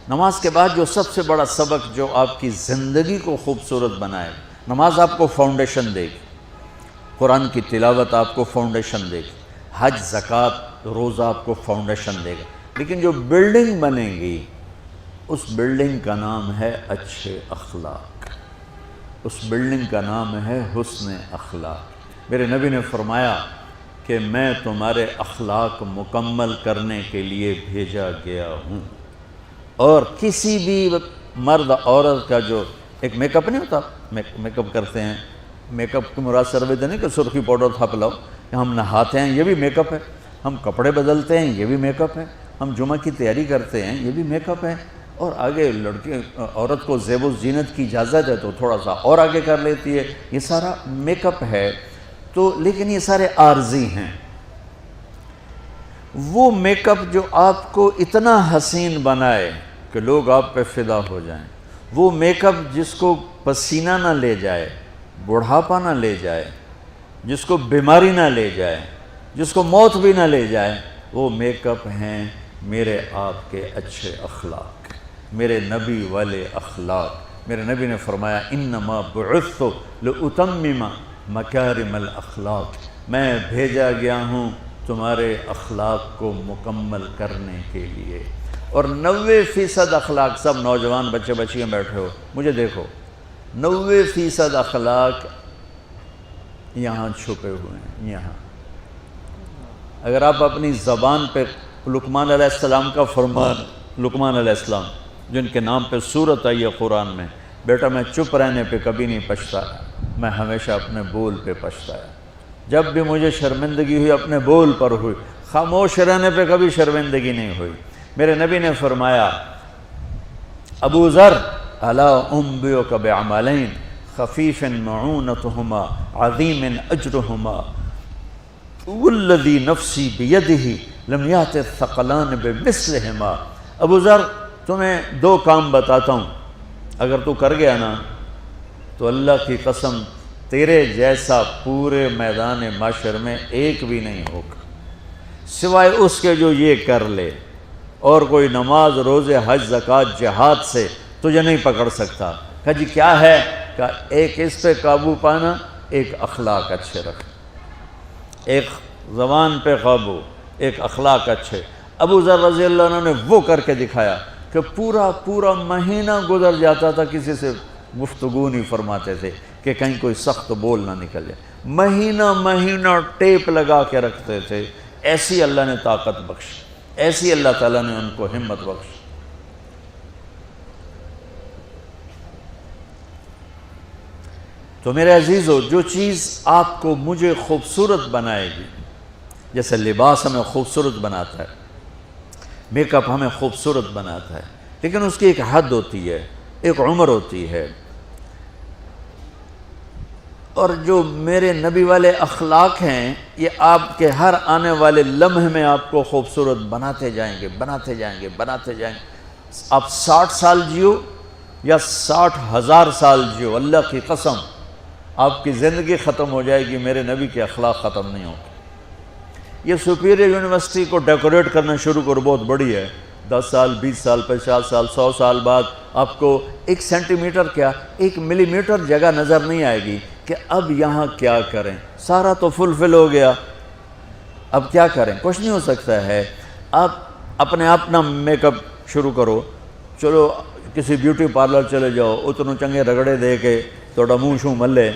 نماز کے بعد جو سب سے بڑا سبق جو آپ کی زندگی کو خوبصورت بنائے، نماز آپ کو فاؤنڈیشن دے گی، قرآن کی تلاوت آپ کو فاؤنڈیشن دے گی، حج، زکوٰۃ، روزہ آپ کو فاؤنڈیشن دے گا، لیکن جو بلڈنگ بنے گی اس بلڈنگ کا نام ہے اچھے اخلاق، اس بلڈنگ کا نام ہے حسن اخلاق۔ میرے نبی نے فرمایا کہ میں تمہارے اخلاق مکمل کرنے کے لیے بھیجا گیا ہوں، اور کسی بھی مرد عورت کا جو ایک میک اپ نہیں ہوتا، میک اپ کرتے ہیں، میک اپ کی مراد سروے نہیں کہ سرخی پاؤڈر تھاپ لاؤ، ہم نہاتے ہیں یہ بھی میک اپ ہے، ہم کپڑے بدلتے ہیں یہ بھی میک اپ ہے، ہم جمعہ کی تیاری کرتے ہیں یہ بھی میک اپ ہے، اور آگے لڑکی عورت کو زیب و زینت کی اجازت ہے تو تھوڑا سا اور آگے کر لیتی ہے، یہ سارا میک اپ ہے۔ تو لیکن یہ سارے عارضی ہیں۔ وہ میک اپ جو آپ کو اتنا حسین بنائے کہ لوگ آپ پہ فدا ہو جائیں، وہ میک اپ جس کو پسینہ نہ لے جائے، بڑھاپا نہ لے جائے، جس کو بیماری نہ لے جائے، جس کو موت بھی نہ لے جائے، وہ میک اپ ہیں میرے آپ کے اچھے اخلاق، میرے نبی والے اخلاق۔ میرے نبی نے فرمایا انما بعثت لاتمم مکارم الاخلاق، میں بھیجا گیا ہوں تمہارے اخلاق کو مکمل کرنے کے لیے۔ اور 90% اخلاق، سب نوجوان بچے بچیاں بیٹھے ہو مجھے دیکھو، 90% اخلاق یہاں چھپے ہوئے ہیں۔ یہاں اگر آپ اپنی زبان پہ لقمان علیہ السلام کا فرمان، لقمان علیہ السلام جن کے نام پہ سورت آئی ہے قرآن میں، بیٹا میں چپ رہنے پہ کبھی نہیں پچھتایا، میں ہمیشہ اپنے بول پہ پچھتایا، جب بھی مجھے شرمندگی ہوئی اپنے بول پر ہوئی، خاموش رہنے پہ کبھی شرمندگی نہیں ہوئی۔ میرے نبی نے فرمایا ابو ذر الا انبئک بعملین خفیف معونتہما عظیم اجرہما والذی نفسی بیدہ لم یأت الثقلان بمثلہما۔ ابو ذر تمہیں 2 کام بتاتا ہوں، اگر تو کر گیا نا تو اللہ کی قسم تیرے جیسا پورے میدان معاشر میں ایک بھی نہیں ہوگا سوائے اس کے جو یہ کر لے، اور کوئی نماز، روزے، حج، زکوٰۃ، جہاد سے تجھے نہیں پکڑ سکتا۔ کہا جی کیا ہے؟ کہ ایک اس پہ قابو پانا، ایک اخلاق اچھے رکھنا، ایک زبان پہ قابو، ایک اخلاق اچھے۔ ابو ذر رضی اللہ عنہ نے وہ کر کے دکھایا کہ پورا مہینہ گزر جاتا تھا، کسی سے گفتگو نہیں فرماتے تھے کہ کہیں کوئی سخت بول نہ نکل جائے، مہینہ ٹیپ لگا کے رکھتے تھے۔ ایسی اللہ نے طاقت بخشی، ایسی اللہ تعالیٰ نے ان کو ہمت بخشی۔ تو میرے عزیزو، جو چیز آپ کو مجھے خوبصورت بنائے گی، جیسے لباس ہمیں خوبصورت بناتا ہے، میک اپ ہمیں خوبصورت بناتا ہے، لیکن اس کی ایک حد ہوتی ہے، ایک عمر ہوتی ہے۔ اور جو میرے نبی والے اخلاق ہیں، یہ آپ کے ہر آنے والے لمحے میں آپ کو خوبصورت بناتے جائیں گے، بناتے جائیں گے، بناتے جائیں گے۔ آپ 60 سال جیو یا 60,000 سال جیو، اللہ کی قسم آپ کی زندگی ختم ہو جائے گی، میرے نبی کے اخلاق ختم نہیں ہوگے۔ یہ سپیریئر یونیورسٹی کو ڈیکوریٹ کرنا شروع کرو، بہت بڑی ہے، 10 سال، 20 سال، 50 سال، 100 سال بعد آپ کو 1 سینٹی میٹر کیا 1 ملی میٹر جگہ نظر نہیں آئے گی کہ اب یہاں کیا کریں، سارا تو فل ہو گیا، اب کیا کریں، کچھ نہیں ہو سکتا ہے۔ آپ اپنے اپنا میک اپ شروع کرو، چلو کسی بیوٹی پارلر چلے جاؤ، اتنوں چنگے رگڑے دے کے تھوڑا منہ شوں ملے،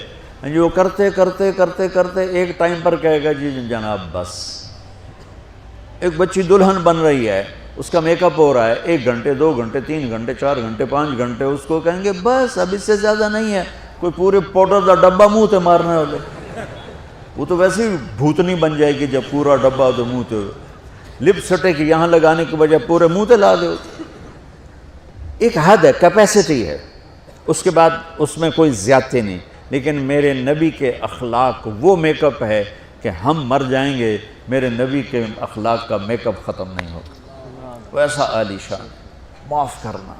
جو کرتے کرتے کرتے کرتے ایک ٹائم پر کہے گا جی جناب بس۔ ایک بچی دلہن بن رہی ہے، اس کا میک اپ ہو رہا ہے، 1 گھنٹے 2 گھنٹے 3 گھنٹے 4 گھنٹے 5 گھنٹے، اس کو کہیں گے بس اب اس سے زیادہ نہیں ہے، کوئی پورے پاؤڈر کا ڈبہ منہ تے مارنا ہو جائے، وہ تو ویسے ہی بھوتنی بن جائے گی جب پورا ڈبہ تو منہ تے، لپ سٹک یہاں لگانے کے بجائے پورے منہ تے لا دو۔ ایک حد ہے، کیپیسٹی ہے، اس کے بعد اس میں کوئی زیادتی نہیں۔ لیکن میرے نبی کے اخلاق وہ میک اپ ہے کہ ہم مر جائیں گے، میرے نبی کے اخلاق کا میک اپ ختم نہیں ہوگا۔ ویسا عالی شان، معاف کرنا،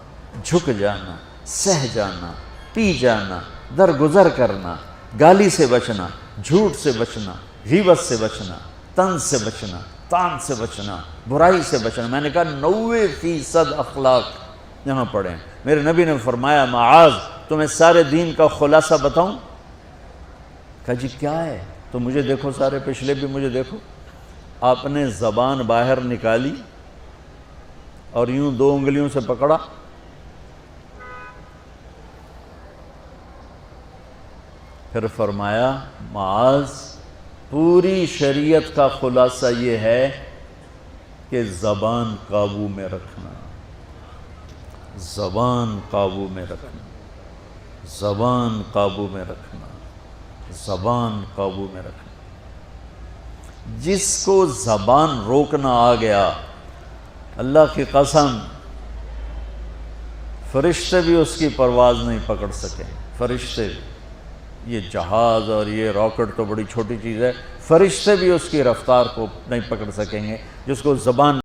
جھک جانا، سہ جانا، پی جانا، درگزر کرنا، گالی سے بچنا، جھوٹ سے بچنا، غیبت سے بچنا، طنز سے بچنا، طعن سے بچنا، برائی سے بچنا۔ میں نے کہا 90% اخلاق یہاں پڑھیں۔ میرے نبی نے فرمایا معاذ تمہیں سارے دین کا خلاصہ بتاؤں؟ کہا جی کیا ہے؟ تو مجھے دیکھو، سارے پچھلے بھی مجھے دیکھو۔ آپ نے زبان باہر نکالی اور یوں 2 انگلیوں سے پکڑا، پھر فرمایا معاذ پوری شریعت کا خلاصہ یہ ہے کہ زبان قابو میں رکھنا، زبان قابو میں رکھنا، زبان قابو میں رکھنا، زبان قابو میں رکھنا۔ جس کو زبان روکنا آ گیا، اللہ کی قسم فرشتے بھی اس کی پرواز نہیں پکڑ سکے، فرشتے بھی۔ یہ جہاز اور یہ راکٹ تو بڑی چھوٹی چیز ہے، فرشتے بھی اس کی رفتار کو نہیں پکڑ سکیں گے جس کو زبان